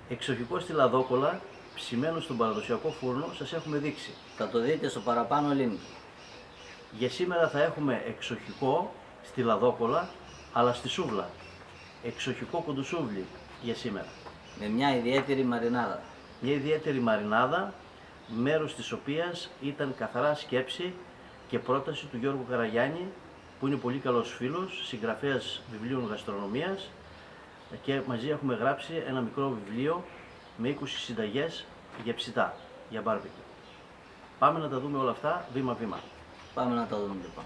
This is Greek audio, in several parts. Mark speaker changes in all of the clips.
Speaker 1: Εξοχικό στη λαδόκολα, ψημένο στον παραδοσιακό φούρνο, σας έχουμε δείξει.
Speaker 2: Θα το δείτε στο παραπάνω link.
Speaker 1: Για σήμερα θα έχουμε εξοχικό στη λαδόκολα, αλλά στη σούβλα. Εξοχικό κοντοσούβλι για σήμερα.
Speaker 2: Με μια ιδιαίτερη μαρινάδα.
Speaker 1: Μια ιδιαίτερη μαρινάδα, μέρος της οποίας ήταν καθαρά σκέψη και πρόταση του Γιώργου Καραγιάννη, που είναι πολύ καλός φίλος, συγγραφέας βιβλίων γαστρονομίας, και μαζί έχουμε γράψει ένα μικρό βιβλίο με 20 συνταγές για ψητά, για μπάρμπεκιου. Πάμε να τα δούμε όλα αυτά βήμα-βήμα.
Speaker 2: Πάμε να τα δούμε λοιπόν.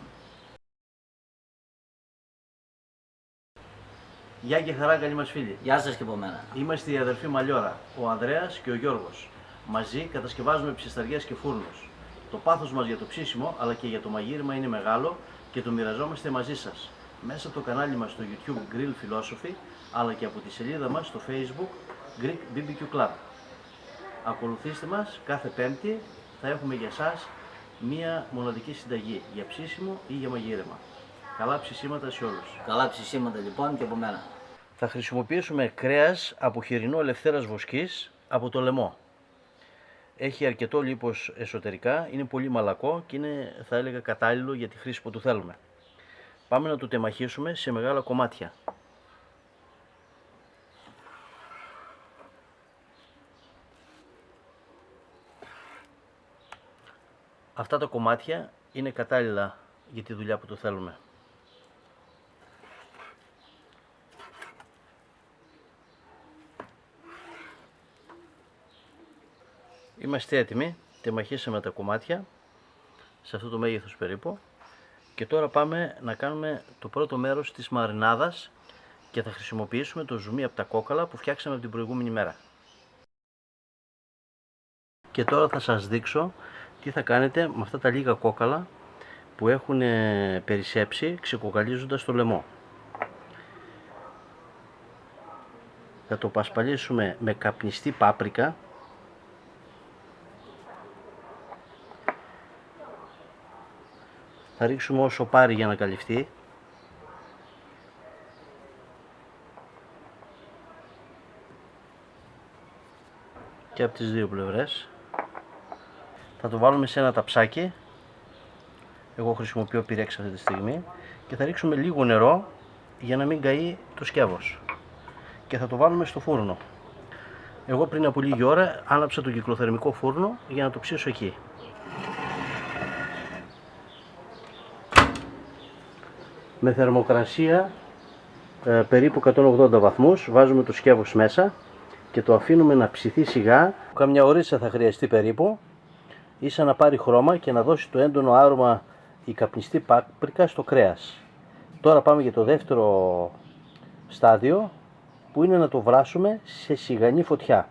Speaker 1: Γεια και χαρά, καλή μας φίλοι.
Speaker 2: Γεια σας και από μένα.
Speaker 1: Είμαστε οι αδερφοί Μαλιόρα, ο Ανδρέας και ο Γιώργος. Μαζί κατασκευάζουμε ψισταριές και φούρνους. Το πάθος μας για το ψήσιμο αλλά και για το μαγείρεμα είναι μεγάλο και το μοιραζόμαστε μαζί σας. Μέσα από το κανάλι μας στο YouTube Grill Philosophy, αλλά και από τη σελίδα μας στο Facebook Greek BBQ Club. Ακολουθήστε μας, κάθε Πέμπτη θα έχουμε για σας μία μοναδική συνταγή για ψήσιμο ή για μαγείρεμα. Καλά ψησίματα σε όλους.
Speaker 2: Καλά ψησίματα λοιπόν και από μένα.
Speaker 1: Θα χρησιμοποιήσουμε κρέας από χοιρινό ελευθέρας βοσκής από το λαιμό. Έχει αρκετό λίπος εσωτερικά, είναι πολύ μαλακό και είναι, θα έλεγα, κατάλληλο για τη χρήση που του θέλουμε. Πάμε να το τεμαχίσουμε σε μεγάλα κομμάτια. Αυτά τα κομμάτια είναι κατάλληλα για τη δουλειά που το θέλουμε. Είμαστε έτοιμοι, τεμαχίσαμε τα κομμάτια σε αυτό το μέγεθος περίπου και τώρα πάμε να κάνουμε το πρώτο μέρος της μαρινάδας και θα χρησιμοποιήσουμε το ζουμί από τα κόκαλα που φτιάξαμε από την προηγούμενη μέρα. Και τώρα θα σας δείξω τι θα κάνετε με αυτά τα λίγα κόκαλα που έχουν περισσέψει ξεκοκαλίζοντας το λαιμό. Θα το πασπαλίσουμε με καπνιστή πάπρικα. Θα ρίξουμε όσο πάρει για να καλυφθεί. Και από τις δύο πλευρές. Θα το βάλουμε σε ένα ταψάκι. Εγώ χρησιμοποιώ πυρέξ αυτή τη στιγμή. Και θα ρίξουμε λίγο νερό για να μην καεί το σκεύος. Και θα το βάλουμε στο φούρνο. Εγώ πριν από λίγη ώρα άναψα το κυκλοθερμικό φούρνο για να το ψήσω εκεί. Με θερμοκρασία περίπου 180 βαθμούς βάζουμε το σκεύος μέσα και το αφήνουμε να ψηθεί σιγά. Καμιά ωρίτσα θα χρειαστεί περίπου, ίσα να πάρει χρώμα και να δώσει το έντονο άρωμα η καπνιστή πάπρικα στο κρέας. Τώρα πάμε για το δεύτερο στάδιο που είναι να το βράσουμε σε σιγανή φωτιά.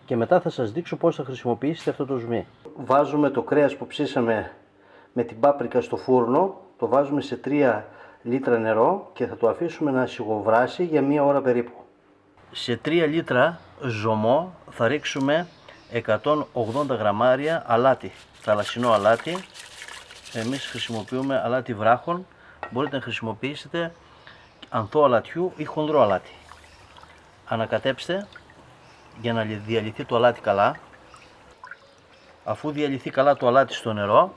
Speaker 1: Και μετά θα σας δείξω πώς θα χρησιμοποιήσετε αυτό το ζουμί. Βάζουμε το κρέας που ψήσαμε με την πάπρικα στο φούρνο. Το βάζουμε σε 3 λίτρα νερό και θα το αφήσουμε να σιγοβράσει για 1 ώρα περίπου. Σε 3 λίτρα ζωμό θα ρίξουμε 180 γραμμάρια αλάτι, θαλασσινό αλάτι. Εμείς χρησιμοποιούμε αλάτι βράχων, μπορείτε να χρησιμοποιήσετε ανθό αλατιού ή χονδρό αλάτι. Ανακατέψτε για να διαλυθεί το αλάτι καλά. Αφού διαλυθεί καλά το αλάτι στο νερό,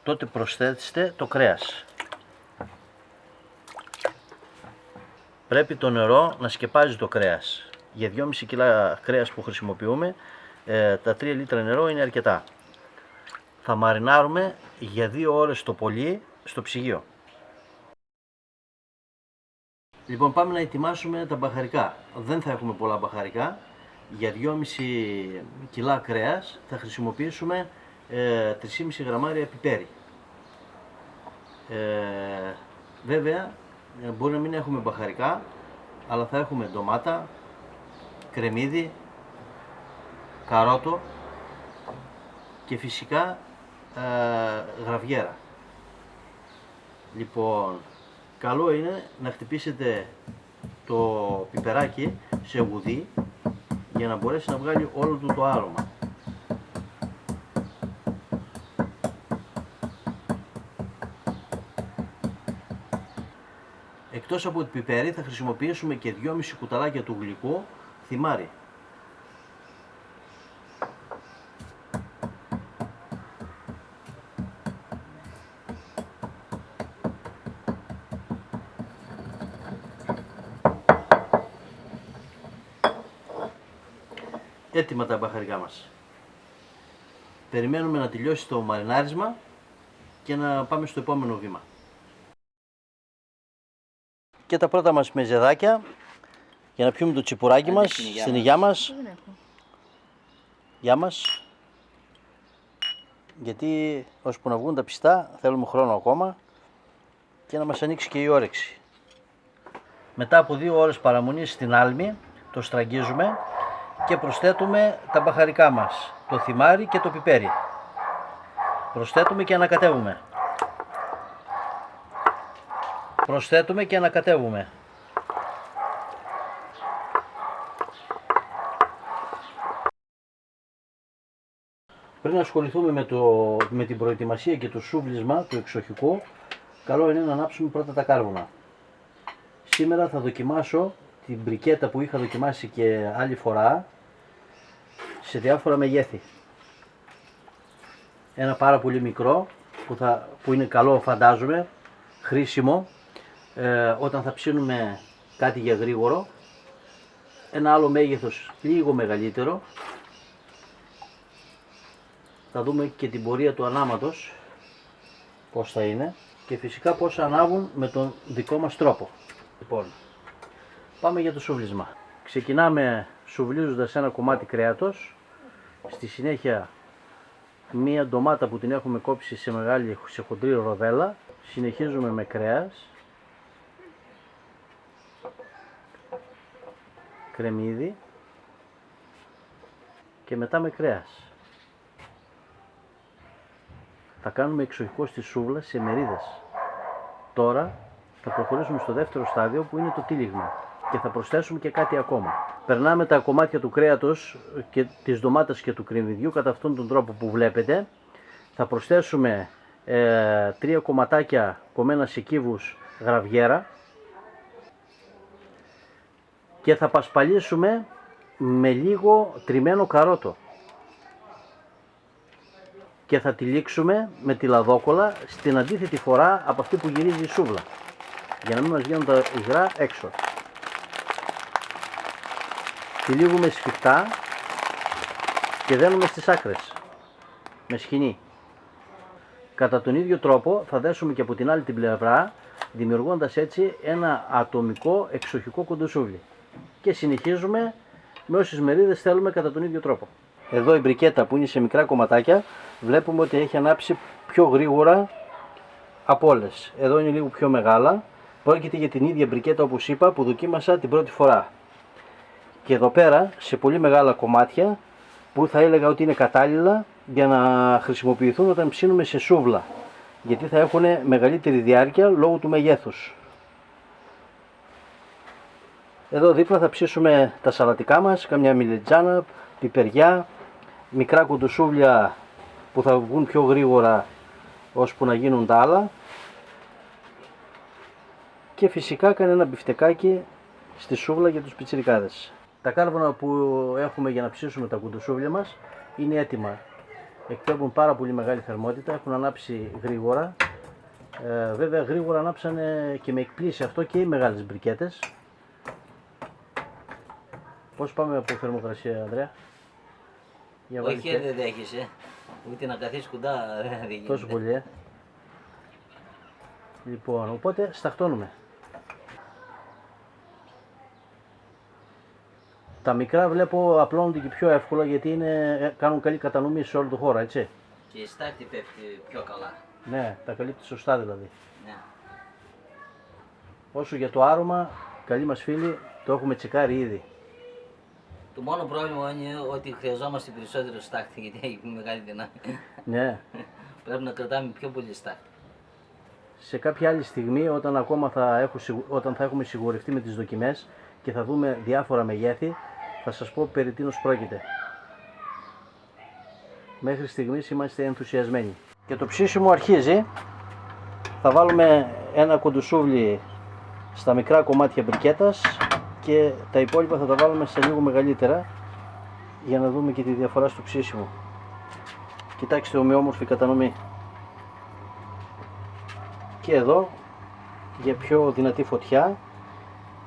Speaker 1: τότε προσθέστε το κρέας. Πρέπει το νερό να σκεπάζει το κρέας. Για 2,5 κιλά κρέας που χρησιμοποιούμε, τα 3 λίτρα νερό είναι αρκετά. Θα μαρινάρουμε για 2 ώρες το πολύ στο ψυγείο. Λοιπόν, πάμε να ετοιμάσουμε τα μπαχαρικά. Δεν θα έχουμε πολλά μπαχαρικά. Για 2,5 κιλά κρέας θα χρησιμοποιήσουμε 3,5 γραμμάρια πιπέρι. Βέβαια μπορεί να μην έχουμε μπαχαρικά, αλλά θα έχουμε ντομάτα, κρεμμύδι, καρότο και φυσικά γραβιέρα. Λοιπόν, καλό είναι να χτυπήσετε το πιπεράκι σε γουδί για να μπορέσει να βγάλει όλο του το άρωμα. Εκτός από το πιπέρι θα χρησιμοποιήσουμε και 2,5 κουταλάκια του γλυκού θυμάρι. Έτοιμα τα μπαχαρικά μας. Περιμένουμε να τελειώσει το μαρινάρισμα και να πάμε στο επόμενο βήμα. Και τα πρώτα μας μεζεδάκια για να πιούμε το τσιπουράκι μας στην υγειά μας. Γεια μας. Γιατί ώσπου να βγουν τα πιστά θέλουμε χρόνο ακόμα και να μας ανοίξει και η όρεξη. Μετά από 2 ώρες παραμονής στην άλμη το στραγγίζουμε και προσθέτουμε τα μπαχαρικά μας, το θυμάρι και το πιπέρι. Προσθέτουμε και ανακατεύουμε. Προσθέτουμε και ανακατεύουμε. Πριν ασχοληθούμε με την προετοιμασία και το σούβλισμα του εξοχικού, καλό είναι να ανάψουμε πρώτα τα κάρβουνα. Σήμερα θα δοκιμάσω την μπρικέτα που είχα δοκιμάσει και άλλη φορά σε διάφορα μεγέθη. Ένα πάρα πολύ μικρό που είναι καλό, φαντάζομαι, χρήσιμο όταν θα ψήνουμε κάτι για γρήγορο. Ένα άλλο μέγεθος λίγο μεγαλύτερο. Θα δούμε και την πορεία του ανάματος πώς θα είναι και φυσικά πώς ανάβουν με τον δικό μας τρόπο. Λοιπόν, πάμε για το σούβλισμα. Ξεκινάμε σουβλίζοντας ένα κομμάτι κρέατος, στη συνέχεια μία ντομάτα που την έχουμε κόψει σε χοντρή ροδέλα, συνεχίζουμε με κρέας, κρεμμύδι και μετά με κρέας. Θα κάνουμε εξοχικό στη σούβλα σε μερίδες. Τώρα θα προχωρήσουμε στο δεύτερο στάδιο που είναι το τύλιγμα και θα προσθέσουμε και κάτι ακόμα. Περνάμε τα κομμάτια του κρέατος και της ντομάτας και του κρεμμυδιού κατά αυτόν τον τρόπο που βλέπετε. Θα προσθέσουμε 3 κομματάκια κομμένα σε κύβους γραβιέρα και θα πασπαλίσουμε με λίγο τριμμένο καρότο. Και θα τυλίξουμε με τη λαδόκολλα στην αντίθετη φορά από αυτή που γυρίζει η σούβλα, για να μην μας βγαίνουν τα υγρά έξω. Τυλίγουμε σφιχτά και δένουμε στις άκρες με σχοινί. Κατά τον ίδιο τρόπο θα δέσουμε και από την άλλη την πλευρά, δημιουργώντας έτσι ένα ατομικό εξοχικό κοντοσούβλι. Και συνεχίζουμε με όσες μερίδες θέλουμε κατά τον ίδιο τρόπο. Εδώ η μπρικέτα που είναι σε μικρά κομματάκια βλέπουμε ότι έχει ανάψει πιο γρήγορα από όλες. Εδώ είναι λίγο πιο μεγάλα. Πρόκειται για την ίδια μπρικέτα όπως είπα που δοκίμασα την πρώτη φορά. Και εδώ πέρα σε πολύ μεγάλα κομμάτια που θα έλεγα ότι είναι κατάλληλα για να χρησιμοποιηθούν όταν ψήνουμε σε σούβλα. Γιατί θα έχουν μεγαλύτερη διάρκεια λόγω του μεγέθους. Εδώ δίπλα θα ψήσουμε τα σαλατικά μας, καμιά μιλιτζάνα, πιπεριά, μικρά κοντοσούβλια που θα βγουν πιο γρήγορα ώσπου να γίνουν τα άλλα και φυσικά κανένα μπιφτεκάκι στη σούβλα για τους πιτσιρικάδες. Τα κάρβουνα που έχουμε για να ψήσουμε τα κοντοσούβλια μας είναι έτοιμα. Εκπέμπουν πάρα πολύ μεγάλη θερμότητα, έχουν ανάψει γρήγορα. Βέβαια γρήγορα ανάψανε και με εκπλήσει αυτό και οι μεγάλες μπρικέτες. Πώς πάμε από θερμοκρασία, Ανδρέα?
Speaker 2: Όχι, δεν δέχεσαι. Ούτε να καθίσεις κοντά δεν γίνεται.
Speaker 1: Τόσο πολύ, Λοιπόν, οπότε σταχτώνουμε. Τα μικρά βλέπω απλώνονται και πιο εύκολα γιατί κάνουν καλή κατανομή σε όλο το χώρο, έτσι.
Speaker 2: Και η στάχτη πέφτει πιο καλά.
Speaker 1: Ναι, τα καλύπτει σωστά δηλαδή.
Speaker 2: Ναι.
Speaker 1: Όσο για το άρωμα, καλοί μας φίλοι, το έχουμε τσεκάρει ήδη.
Speaker 2: Το μόνο πρόβλημα είναι ότι χρειαζόμαστε περισσότερο στάχτη γιατί έχει μεγάλη δυναμική.
Speaker 1: Ναι.
Speaker 2: Πρέπει να κρατάμε πιο πολύ στάχτη.
Speaker 1: Σε κάποια άλλη στιγμή, όταν θα έχουμε σιγουρευτεί με τις δοκιμές και θα δούμε διάφορα μεγέθη, θα σας πω περί τίνος πρόκειται. Μέχρι στιγμής είμαστε ενθουσιασμένοι. Και το ψήσιμο αρχίζει. Θα βάλουμε ένα κοντοσούβλι στα μικρά κομμάτια μπρικέτας και τα υπόλοιπα θα τα βάλουμε σε λίγο μεγαλύτερα για να δούμε και τη διαφορά στο ψήσιμο. Κοιτάξτε ομοιόμορφη κατανομή. Και εδώ για πιο δυνατή φωτιά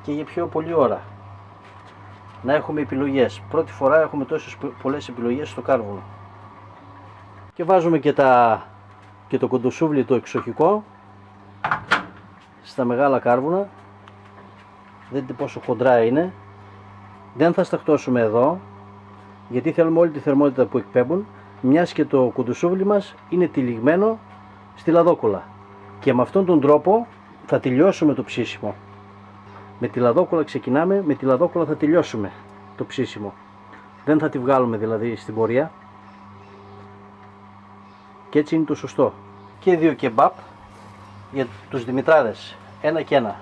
Speaker 1: και για πιο πολλή ώρα. Να έχουμε επιλογές. Πρώτη φορά έχουμε τόσες πολλές επιλογές στο κάρβουνο. Και βάζουμε και το κοντοσούβλι το εξοχικό στα μεγάλα κάρβουνα. Δείτε πόσο χοντρά είναι. Δεν θα σταχτώσουμε εδώ, γιατί θέλουμε όλη τη θερμότητα που εκπέμπουν, μιας και το κοντοσούβλι μας είναι τυλιγμένο στη λαδόκολλα. Και με αυτόν τον τρόπο θα τελειώσουμε το ψήσιμο. Με τη λαδόκολλα ξεκινάμε, με τη λαδόκολλα θα τελειώσουμε το ψήσιμο. Δεν θα τη βγάλουμε δηλαδή στην πορεία. Και έτσι είναι το σωστό. Και 2 κεμπάπ για τους Δημητράδες. 1 και 1.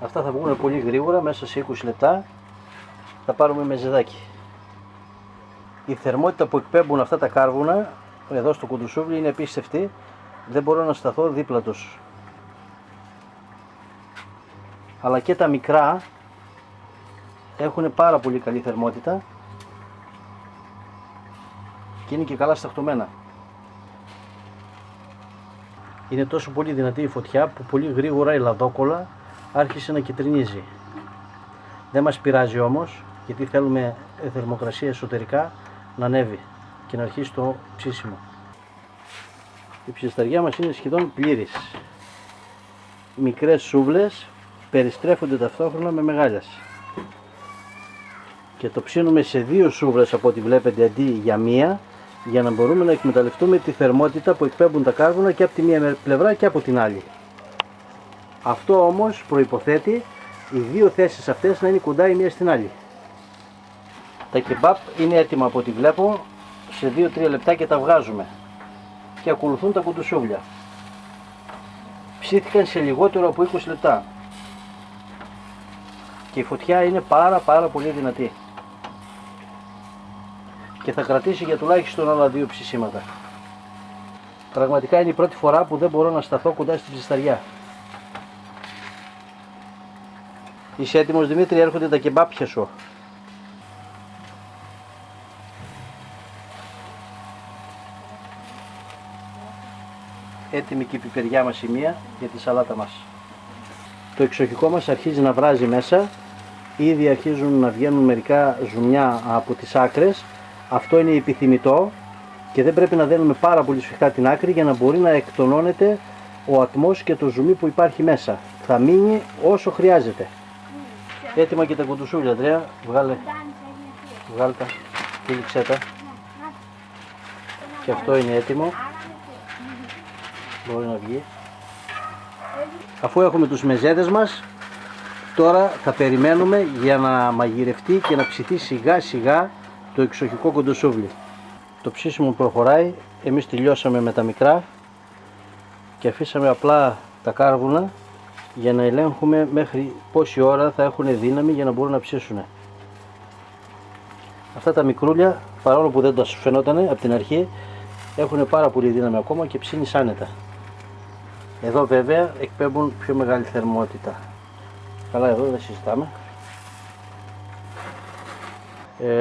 Speaker 1: Αυτά θα βγουν πολύ γρήγορα, μέσα σε 20 λεπτά θα πάρουμε μεζεδάκι. Η θερμότητα που εκπέμπουν αυτά τα κάρβουνα εδώ στο κοντοσούβλι είναι απίστευτη. Δεν μπορώ να σταθώ δίπλα τους. Αλλά και τα μικρά έχουν πάρα πολύ καλή θερμότητα και είναι και καλά σταχτωμένα. Είναι τόσο πολύ δυνατή η φωτιά που πολύ γρήγορα η λαδόκολλα άρχισε να κυτρινίζει. Δεν μας πειράζει όμως, γιατί θέλουμε θερμοκρασία εσωτερικά να ανέβει και να αρχίσει το ψήσιμο. Η ψισταριά μας είναι σχεδόν πλήρης. Μικρές σούβλες περιστρέφονται ταυτόχρονα με μεγάλες. Και το ψήνουμε σε 2 σούβλες από ό,τι βλέπετε αντί για μία, για να μπορούμε να εκμεταλλευτούμε τη θερμότητα που εκπέμπουν τα κάρβουνα και από τη μία πλευρά και από την άλλη. Αυτό όμως προϋποθέτει οι 2 θέσεις αυτές να είναι κοντά η μία στην άλλη. Τα κεμπάπ είναι έτοιμα από ό,τι βλέπω, σε 2-3 λεπτά και τα βγάζουμε. Και ακολουθούν τα κοντοσούβλια. Ψήθηκαν σε λιγότερο από 20 λεπτά. Και η φωτιά είναι πάρα πολύ δυνατή. Και θα κρατήσει για τουλάχιστον άλλα 2 ψησίματα. Πραγματικά είναι η πρώτη φορά που δεν μπορώ να σταθώ κοντά στην ψισταριά. Είσαι έτοιμος Δημήτρη, έρχονται τα κεμπάπια σου. Έτοιμη και η πιπεριά μας η μία για τη σαλάτα μας. Το εξοχικό μας αρχίζει να βράζει μέσα. Ήδη αρχίζουν να βγαίνουν μερικά ζουμιά από τις άκρες. Αυτό είναι επιθυμητό και δεν πρέπει να δένουμε πάρα πολύ σφιχτά την άκρη για να μπορεί να εκτονώνεται ο ατμός και το ζουμί που υπάρχει μέσα. Θα μείνει όσο χρειάζεται. Έτοιμα και τα κουντουσούλια, Ανδρέα. Βγάλε τα, τύλιξέ τα. Και αυτό είναι έτοιμο. Μπορεί να βγει. Αφού έχουμε τους μεζέδες μας, τώρα θα περιμένουμε για να μαγειρευτεί και να ψηθεί σιγά σιγά το εξοχικό κοντοσούβλι. Το ψήσιμο προχωράει, εμείς τελειώσαμε με τα μικρά και αφήσαμε απλά τα κάρβουνα για να ελέγχουμε μέχρι πόση ώρα θα έχουν δύναμη για να μπορούν να ψήσουν. Αυτά τα μικρούλια, παρόλο που δεν τα φαινόταν από την αρχή, έχουν πάρα πολύ δύναμη ακόμα και ψήνει άνετα. Εδώ βέβαια εκπέμπουν πιο μεγάλη θερμότητα. Καλά, εδώ δεν συζητάμε.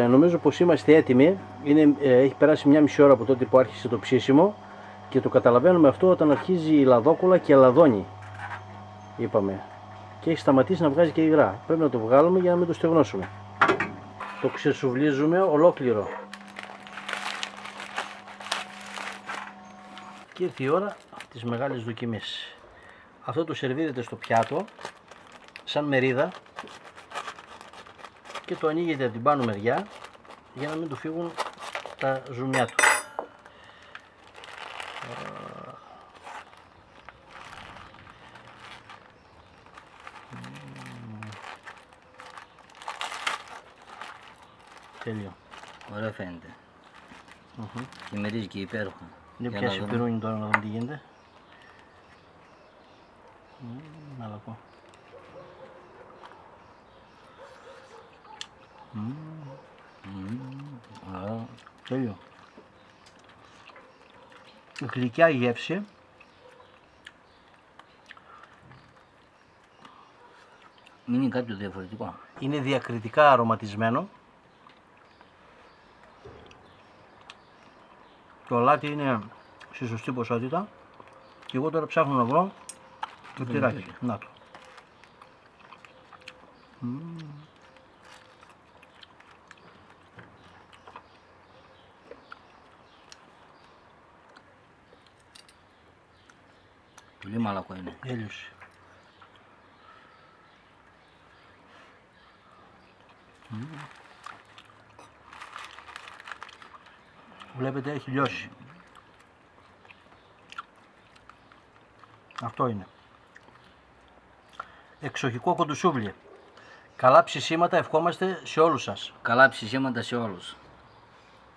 Speaker 1: Νομίζω πως είμαστε έτοιμοι. Έχει περάσει 1,5 ώρα από τότε που άρχισε το ψήσιμο και το καταλαβαίνουμε αυτό όταν αρχίζει η λαδόκολλα και λαδώνει. Είπαμε. Και έχει σταματήσει να βγάζει και υγρά. Πρέπει να το βγάλουμε για να μην το στεγνώσουμε. Το ξεσουβλίζουμε ολόκληρο. Και ήρθε η ώρα της μεγάλης δοκιμής. Αυτό το σερβίρεται στο πιάτο σαν μερίδα και το ανοίγετε από την πάνω μεριά για να μην του φύγουν τα ζουμιά του. Τέλειο.
Speaker 2: Ωραία φαίνεται. Και μυρίζει και υπέροχα.
Speaker 1: Δεν πιάσει πυρούνι τώρα να δούμε τι γίνεται. Μαλακό. Τέλειο. Γλυκιά γεύση.
Speaker 2: είναι κάποιο διαφορετικό.
Speaker 1: Είναι διακριτικά αρωματισμένο. Το αλάτι είναι στη σωστή ποσότητα. Και εγώ τώρα ψάχνω να βρω το τυράκι. Να το.
Speaker 2: Πολύ μαλακό είναι.
Speaker 1: Έλειωσε. Βλέπετε έχει λιώσει. Αυτό είναι. Εξοχικό κοντοσούβλι. Καλά ψησίματα ευχόμαστε σε όλους σας.
Speaker 2: Καλά ψησίματα σε όλους.